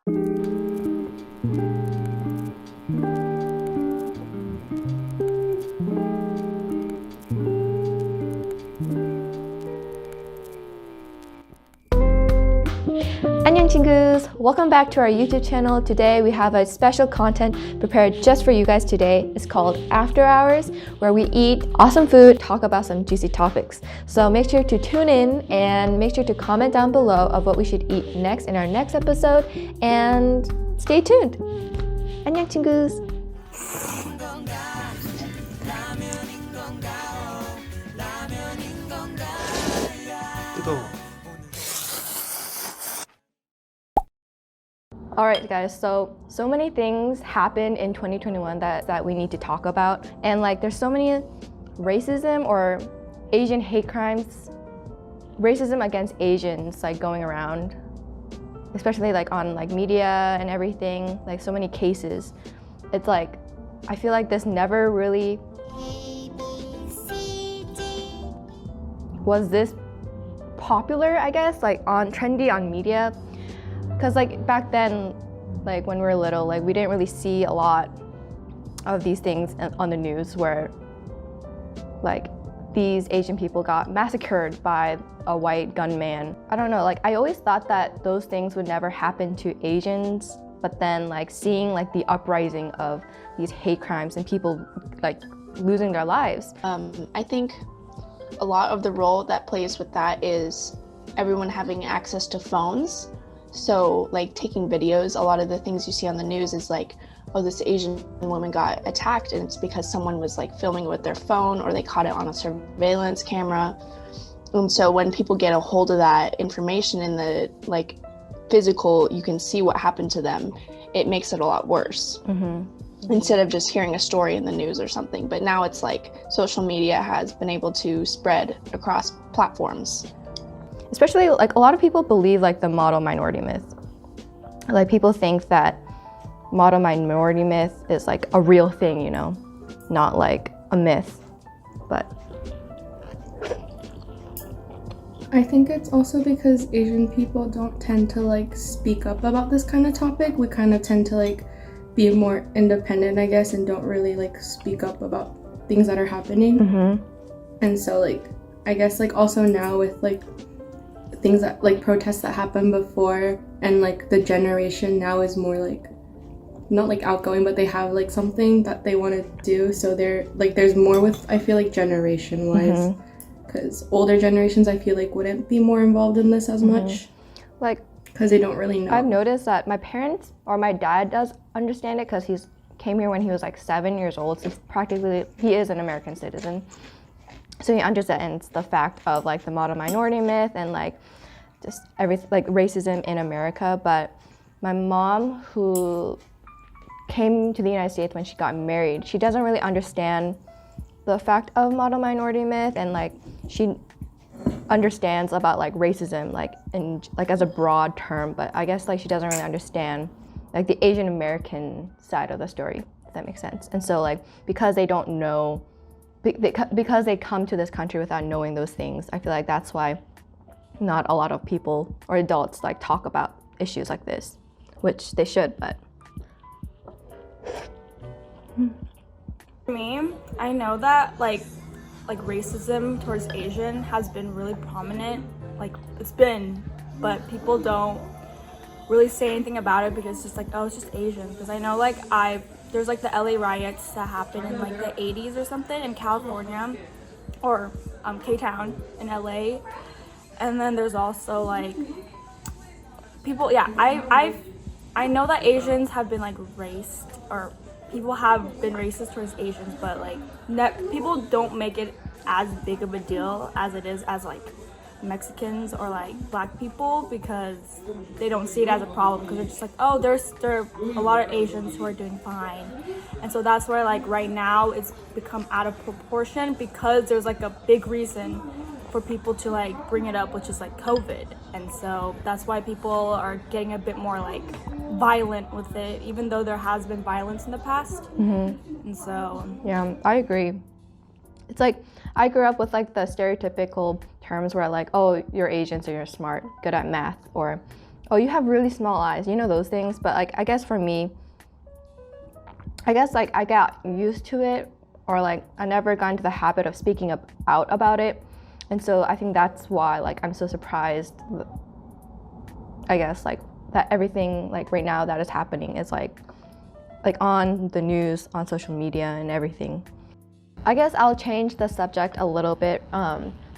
Annyeong 친구s! Welcome back to our YouTube channel. Today we have a special content prepared just for you guys today. It's called After Hours, where we eat awesome food, talk about some juicy topics. So make sure to tune in and make sure to comment down below of what we should eat next in our next episode, and stay tuned. Annyeong 친구s! Alright guys, so many things happened in 2021 that we need to talk about, and like there's so many racism or Asian hate crimes, racism against Asians like going around, especially like on like media and everything, like so many cases. It's like, I feel like this never really was this popular, I guess, like trendy on media. Because like back then, like when we were little, like we didn't really see a lot of these things on the news where like these Asian people got massacred by a white gunman. I don't know, like I always thought that those things would never happen to Asians, but then like seeing like the uprising of these hate crimes and people like losing their lives. I think a lot of the role that plays with that is everyone having access to phones. So like taking videos, a lot of the things you see on the news is like, oh, this Asian woman got attacked, and it's because someone was like filming with their phone or they caught it on a surveillance camera. And so when people get a hold of that information in the like physical, you can see what happened to them, it makes it a lot worse. Instead of just hearing a story in the news or something. But now it's like social media has been able to spread across platforms. Especially like a lot of people believe like the model minority myth. Like people think that model minority myth is like a real thing, you know, not like a myth. But I think it's also because Asian people don't tend to like speak up about this kind of topic. We kind of tend to like be more independent, I guess, and don't really like speak up about things that are happening. And so like I guess like also now with like things that like protests that happened before, and like the generation now is more like not like outgoing, but they have like something that they want to do, so they're like there's more with, I feel like, generation wise, because older generations I feel like wouldn't be more involved in this as much, like because they don't really know. I've noticed that my parents or my dad does understand it because he's came here when he was like 7 years old, so he is an American citizen. So he understands the fact of like the model minority myth and like just everything, like racism in America. But my mom, who came to the United States when she got married, she doesn't really understand the fact of model minority myth, and like she understands about like racism like in like as a broad term, but I guess like she doesn't really understand like the Asian American side of the story, if that makes sense. And so like because they don't know, because they come to this country without knowing those things, I feel like that's why not a lot of people or adults like talk about issues like this, which they should, but. For me, I know that like racism towards Asian has been really prominent, like it's been, but people don't really say anything about it because it's just like, oh, it's just Asian. Because I know like there's like the LA riots that happened in like the 80s or something in California, or K-Town in LA. And then there's also like people, yeah, I know that Asians have been like racist, or people have been racist towards Asians, but like people don't make it as big of a deal as it is as like Mexicans or like black people, because they don't see it as a problem, because they're just like, oh, there are a lot of Asians who are doing fine. And so that's where like right now it's become out of proportion, because there's like a big reason for people to like bring it up, which is like COVID. And so that's why people are getting a bit more like violent with it, even though there has been violence in the past. And so yeah, I agree. It's like I grew up with like the stereotypical terms where like, oh, you're Asian so you're smart, good at math, or oh, you have really small eyes, you know, those things. But like, I guess for me, I guess like I got used to it, or like I never got into the habit of speaking out about it. And so I think that's why like I'm so surprised, I guess, like that everything like right now that is happening is like on the news, on social media and everything. I guess I'll change the subject a little bit.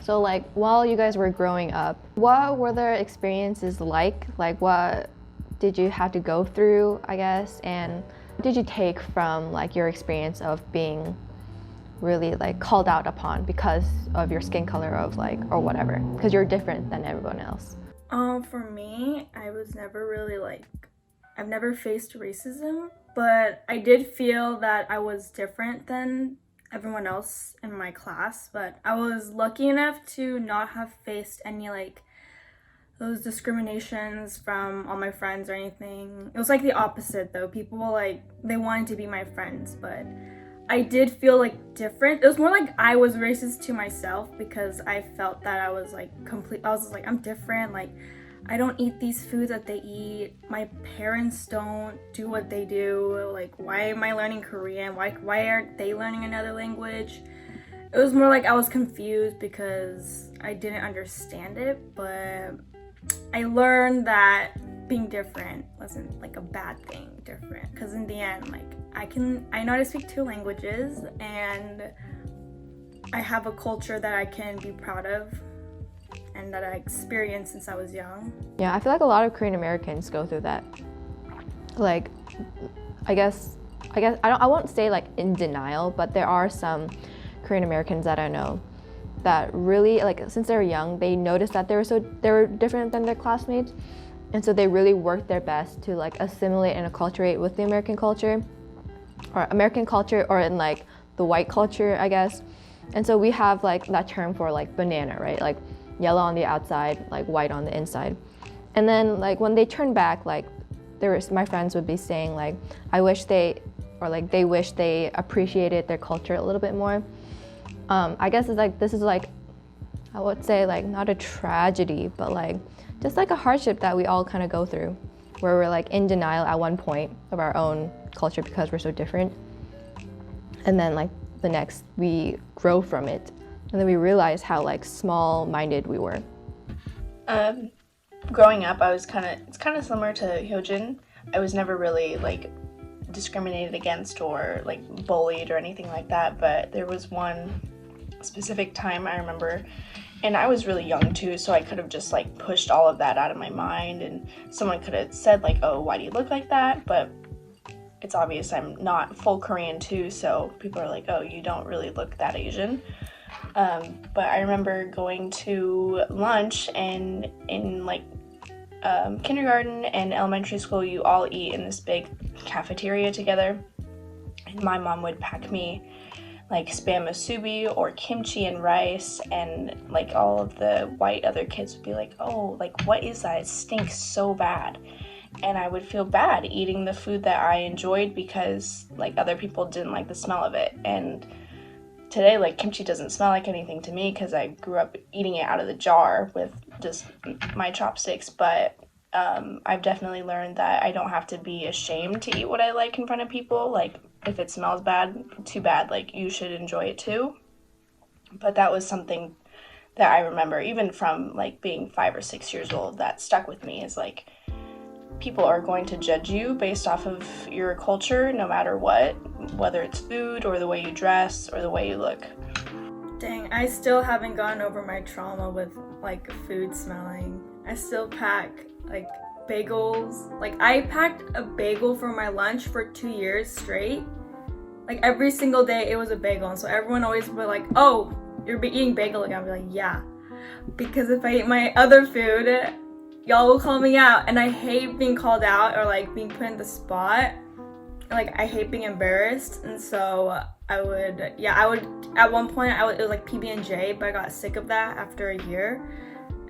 So like while you guys were growing up, what were their experiences like? Like what did you have to go through, I guess? And what did you take from like your experience of being really like called out upon because of your skin color of like, or whatever, because you're different than everyone else? For me, I was never really like, I've never faced racism, but I did feel that I was different than everyone else in my class. But I was lucky enough to not have faced any like those discriminations from all my friends or anything. It was like the opposite though. People like, they wanted to be my friends, but I did feel like different. It was more like I was racist to myself because I felt that I was like I was like, I'm different. Like, I don't eat these foods that they eat. My parents don't do what they do. Like, why am I learning Korean? Why aren't they learning another language? It was more like I was confused because I didn't understand it, but I learned that being different wasn't like a bad thing, different. Because in the end, like, I know how to speak 2 languages, and I have a culture that I can be proud of and that I experienced since I was young. Yeah, I feel like a lot of Korean Americans go through that. Like, I guess I won't say like in denial, but there are some Korean Americans that I know that really, like, since they were young, they noticed that they were different than their classmates, and so they really worked their best to like assimilate and acculturate with the American culture, or in like the white culture, I guess. And so we have like that term for like banana, right? Like yellow on the outside, like white on the inside. And then like when they turn back, like my friends would be saying like, I wish they wish they appreciated their culture a little bit more. I guess it's like, this is like, I would say like not a tragedy, but like just like a hardship that we all kind of go through, where we're like in denial at one point of our own culture because we're so different. And then like the next, we grow from it. And then we realize how like small-minded we were. Growing up, it's kind of similar to Hyojinn. I was never really like discriminated against or like bullied or anything like that, but there was one specific time I remember, and I was really young too, so I could have just like pushed all of that out of my mind, and someone could have said like, oh, why do you look like that? But it's obvious I'm not full Korean too, so people are like, oh, you don't really look that Asian. But I remember going to lunch, and in like kindergarten and elementary school, you all eat in this big cafeteria together, and my mom would pack me like spam musubi or kimchi and rice, and like all of the white other kids would be like, oh, like what is that? It stinks so bad. And I would feel bad eating the food that I enjoyed because like other people didn't like the smell of it. And today, like, kimchi doesn't smell like anything to me because I grew up eating it out of the jar with just my chopsticks, but I've definitely learned that I don't have to be ashamed to eat what I like in front of people. Like, if it smells bad, too bad, like, you should enjoy it too. But that was something that I remember, even from, like, being 5 or 6 years old, that stuck with me, is, like, people are going to judge you based off of your culture, no matter what, whether it's food or the way you dress or the way you look. Dang, I still haven't gotten over my trauma with like food smelling. I still pack like bagels. Like, I packed a bagel for my lunch for 2 years straight. Like, every single day it was a bagel, and so everyone always would be like, oh, you're eating bagel again. I'd be like, yeah, because if I eat my other food, y'all will call me out, and I hate being called out or like being put in the spot. Like, I hate being embarrassed, and so I would at one point it was like PB&J, but I got sick of that after a year.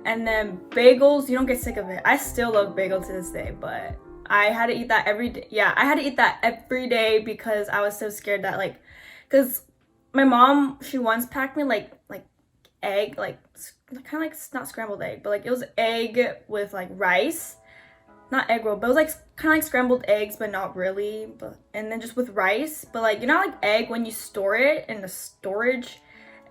And then bagels, you don't get sick of it. I still love bagels to this day, but I had to eat that every day. Yeah, I had to eat that every day because I was so scared that like, because my mom, she once packed me like egg, like kind of like not scrambled egg, but like it was egg with like rice, not egg roll, but it was like kind of like scrambled eggs, but not really. And then just with rice, but like, you know, like egg when you store it in the storage,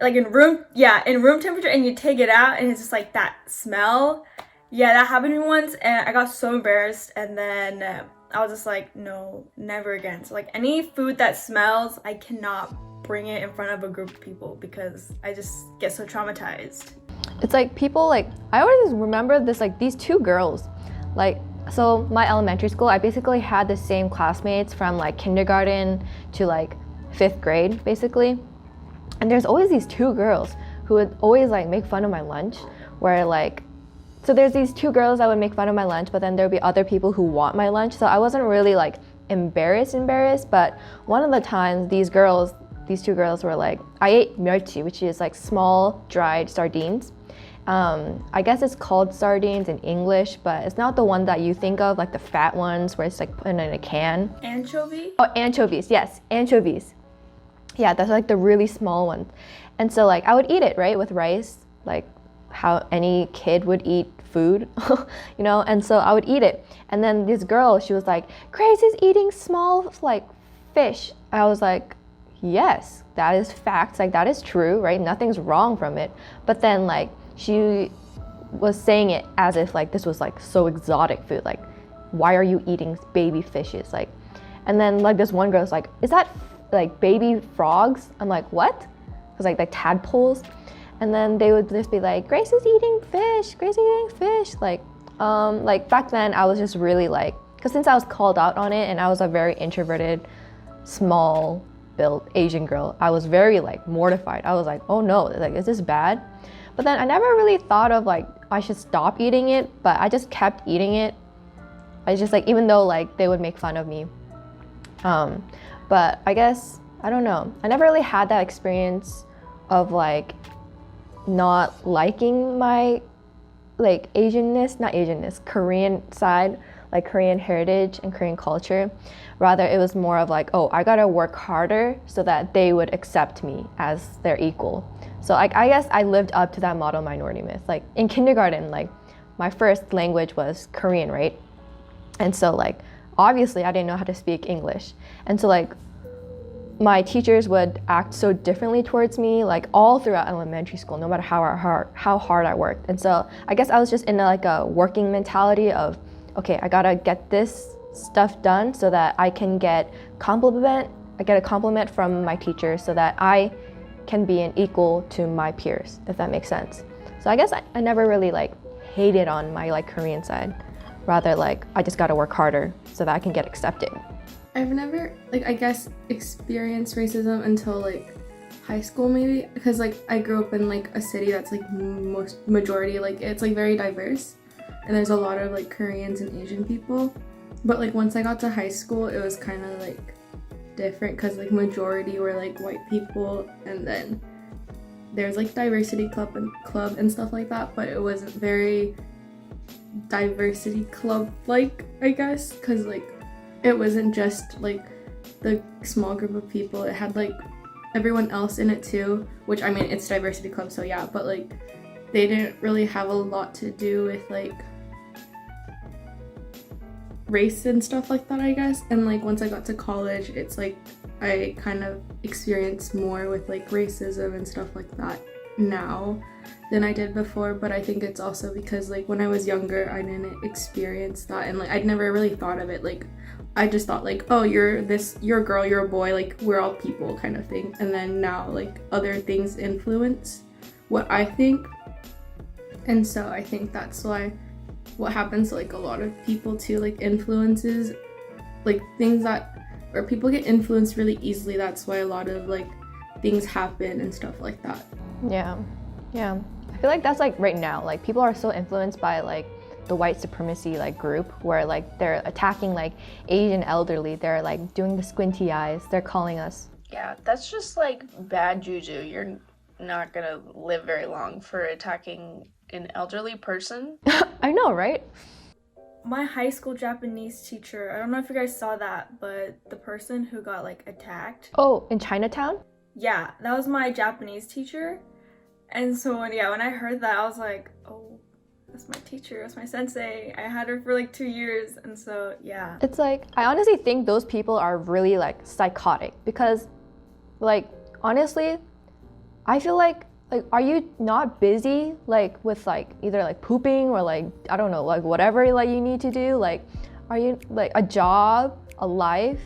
like in room temperature, and you take it out and it's just like that smell. Yeah, that happened to me once, and I got so embarrassed, and then I was just like, no, never again. So like any food that smells, I cannot bring it in front of a group of people because I just get so traumatized. It's like people like, I always remember this, like these two girls, like, so my elementary school, I basically had the same classmates from like kindergarten to like 5th grade basically. And there's always these two girls who would always like make fun of my lunch, where like, so there's these two girls that would make fun of my lunch, but then there'd be other people who want my lunch. So I wasn't really like embarrassed, but one of the times these two girls were like, I ate 𝗏𝗏𝗁, which is like small dried sardines. I guess it's called sardines in English, but it's not the one that you think of, like the fat ones where it's like put in a can. Anchovy? Oh, anchovies, yes, anchovies. Yeah, that's like the really small ones. And so like I would eat it, right, with rice, like how any kid would eat food, you know? And so I would eat it. And then this girl, she was like, Grace is eating small like fish. I was like, yes, that is facts, like that is true, right? Nothing's wrong from it. But then like she was saying it as if like this was like so exotic food, like why are you eating baby fishes, like. And then like this one girl's like, is that like baby frogs? I'm like, what? It was like tadpoles. And then they would just be like, Grace is eating fish, Grace is eating fish. Like back then I was just really like, because since I was called out on it and I was a very introverted, small built Asian girl, I was very like mortified. I was like, oh no, like is this bad? But then I never really thought of like I should stop eating it, but I just kept eating it. I just like, even though like they would make fun of me. But I guess, I don't know. I never really had that experience of like not liking my like Korean side, like Korean heritage and Korean culture. Rather, it was more of like, oh, I gotta work harder so that they would accept me as their equal. So I guess I lived up to that model minority myth. Like in kindergarten, like my first language was Korean, right? And so like, obviously I didn't know how to speak English. And so like, my teachers would act so differently towards me, like all throughout elementary school, no matter how hard I worked. And so I guess I was just in like a working mentality of, okay, I gotta get this stuff done so that I can get a compliment from my teacher so that I can be an equal to my peers, if that makes sense. So I guess I never really like hated on my like Korean side. Rather like, I just gotta work harder so that I can get accepted. I've never, like, I guess, experienced racism until, like, high school, maybe. Because, like, I grew up in, like, a city that's, like, majority, like, it's, like, very diverse. And there's a lot of, like, Koreans and Asian people. But, like, once I got to high school, it was kind of, like, different. Because, like, majority were, like, white people. And then there's, like, diversity club and stuff like that. But it wasn't very diversity club-like, I guess. Because, like, it wasn't just like the small group of people, it had like everyone else in it too, which I mean it's diversity club, so yeah, but like they didn't really have a lot to do with like race and stuff like that, I guess. And like once I got to college, it's like I kind of experienced more with like racism and stuff like that now than I did before. But I think it's also because like when I was younger I didn't experience that, and like I'd never really thought of it, like I just thought like, oh, you're a girl, you're a boy, like we're all people kind of thing. And then now like other things influence what I think, and so I think that's why what happens to like a lot of people too, like influences, like things that where people get influenced really easily. That's why a lot of like things happen and stuff like that. Yeah I feel like that's like right now, like people are so influenced by like the white supremacy like group where like they're attacking like Asian elderly, they're like doing the squinty eyes, they're calling us. Yeah, that's just like bad juju. You're not gonna live very long for attacking an elderly person. I know, right? My high school Japanese teacher, I don't know if you guys saw that, but the person who got like attacked. Oh, in Chinatown? Yeah, that was my Japanese teacher. And so when I heard that, I was like, oh, That's my teacher. That's my sensei. I had her for like 2 years, and so yeah. It's like, I honestly think those people are really like psychotic because, like, honestly, I feel like are you not busy like with like either like pooping or like, I don't know, like whatever like you need to do? Like, are you like a job, a life,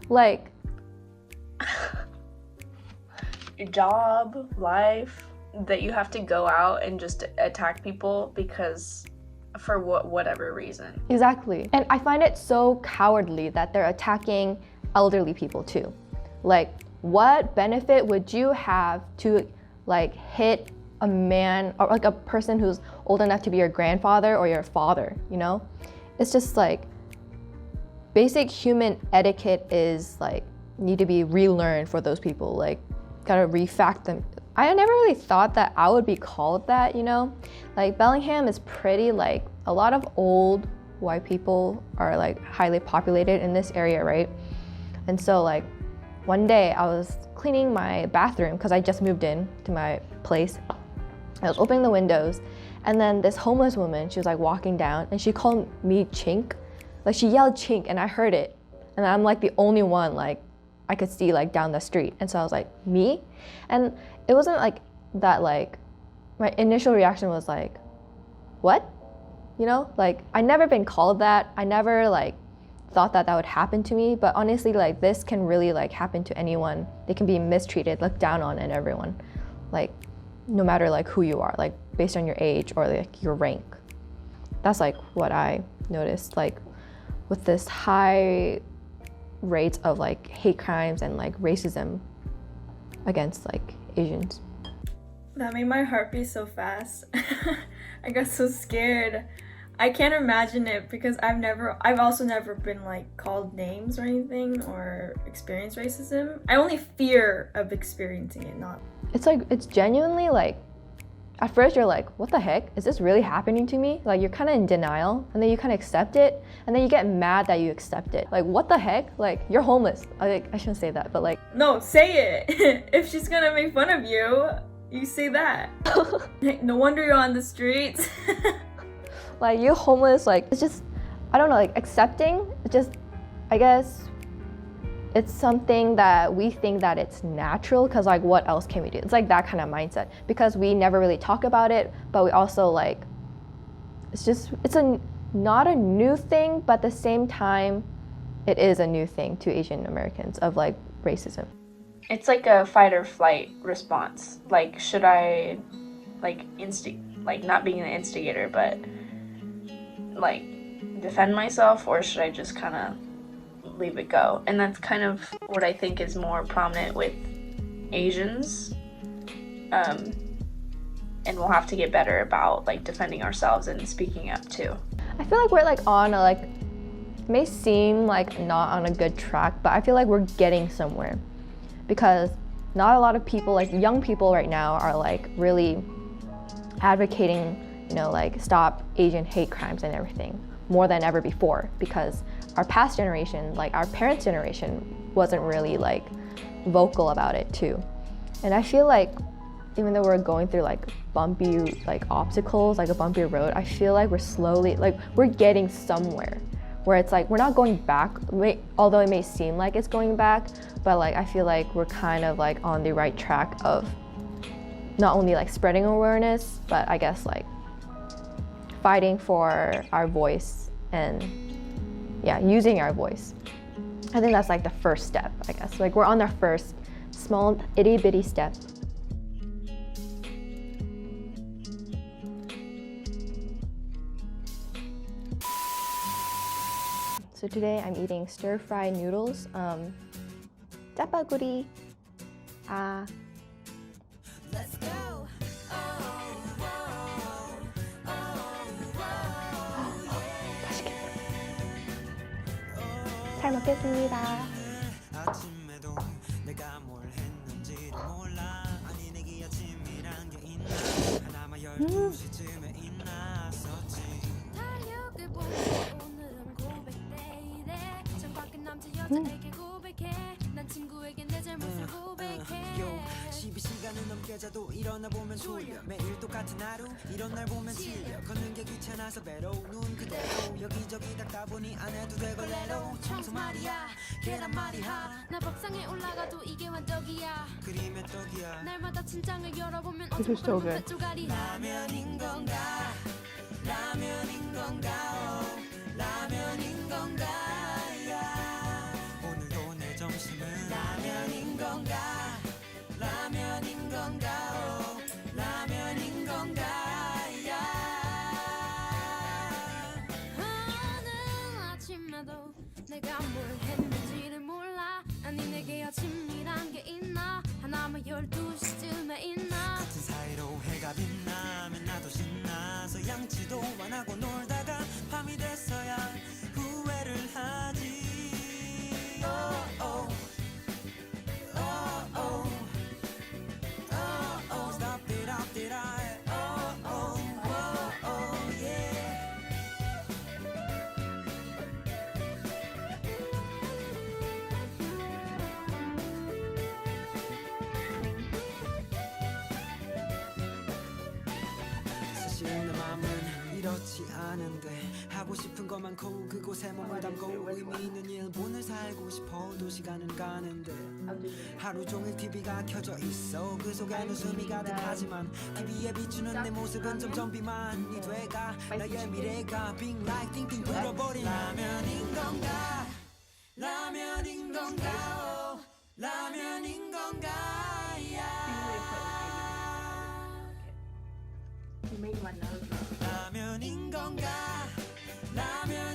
like Your job, life, that you have to go out and just attack people because for whatever reason. Exactly. And I find it so cowardly that they're attacking elderly people too. Like, what benefit would you have to like hit a man or like a person who's old enough to be your grandfather or your father, you know? It's just like basic human etiquette is like need to be relearned for those people. Like, gotta refact them. I never really thought that I would be called that, you know? Like, Bellingham is pretty like a lot of old white people are like highly populated in this area, right? And so like one day I was cleaning my bathroom because I just moved in to my place. I was opening the windows and then this homeless woman, she was like walking down and she called me chink. Like, she yelled chink and I heard it. And I'm like the only one like I could see like down the street. And so I was like, me? And it wasn't like that, like my initial reaction was like, what? You know, like I never been called that. I never like thought that that would happen to me, but honestly, like this can really like happen to anyone. They can be mistreated, looked down on, and everyone, like no matter like who you are, like based on your age or like your rank. That's like what I noticed, like with this high rates of like hate crimes and like racism against like Asians. That made my heart beat so fast. I got so scared. I can't imagine it because I've also never been like called names or anything or experienced racism. I only fear of experiencing it, not. It's like, it's genuinely like, at first you're like, what the heck? Is this really happening to me? Like, you're kind of in denial and then you kind of accept it and then you get mad that you accept it. Like, what the heck? Like, you're homeless. I shouldn't say that, but like. No, say it. If she's gonna make fun of you, you say that. No wonder you're on the streets. Like, you're homeless, like, it's just, I don't know, like, accepting, it's just, I guess, it's something that we think that it's natural, because, like, what else can we do? It's like that kind of mindset, because we never really talk about it, but we also, like, it's just, it's not a new thing, but at the same time, it is a new thing to Asian Americans of, like, racism. It's like a fight or flight response. Like, should I, like, not being an instigator, but like defend myself, or should I just kind of leave it go? And that's kind of what I think is more prominent with Asians, and we'll have to get better about like defending ourselves and speaking up too. I feel like we're like on a, like, it may seem like not on a good track, but I feel like we're getting somewhere, because not a lot of people, like young people right now, are like really advocating, you know, like stop Asian hate crimes and everything more than ever before, because our past generation, like our parents' generation, wasn't really like vocal about it too. And I feel like even though we're going through like bumpy like obstacles, like a bumpy road, I feel like we're slowly, like we're getting somewhere where it's like we're not going back, although it may seem like it's going back, but like I feel like we're kind of like on the right track of not only like spreading awareness, but I guess like fighting for our voice and yeah, using our voice. I think that's like the first step, I guess. Like we're on our first small itty bitty step. So today I'm eating stir-fried noodles. 𝗙𝗂𝗀𝗲𝗄 Let's go. 잘 먹겠습니다. 시간은 넘게 자도 일어나 보면 졸려 매일 똑같은 하루 이런 날 보면 질려 걷는 게 귀찮아서 외로운 그대로 여기저기 닦다 보니 안 해도 되걸레로 청소 말이야 계란 말이야 나 밥상에 올라가도 이게 완떡이야 그림의 떡이야 날마다 침장을 열어보면 This is so good. 쪼가리 라면인 건가 라면인 건가 라면인 건가 야. 오늘도 내 점심은 라면인 건가 라면인 건가 라면인 건가 야. 어느 아침에도 내가 뭘 했는지를 몰라 아니 내게 아침이란 게 있나 하나만 12시쯤에 있나 같은 사이로 해가 빛나면 나도 신나서 양치도 안 하고 놀다가 밤이 됐어야 후회를 하지 oh, oh. Oh, oh. Oh, oh. Stop it, up it, I oh, oh, oh, oh, yeah. 사실 내 맘은 이렇지 않은데 하고 싶은 것 많고 그곳에 몸을 담고 의미 있는 일본을 살고 싶어도 시간은 가는데 하루 종일 TV가 켜져 있어 그 속에는 웃음이 가득하지만 TV에 비추는 내 모습은 점점 비만이 돼가 나의 미래가 Being like 띵띵 불어버린 라면인 건가 라면인 건가 oh, 라면인 건가 You made my nose run. 라면인 건가 라면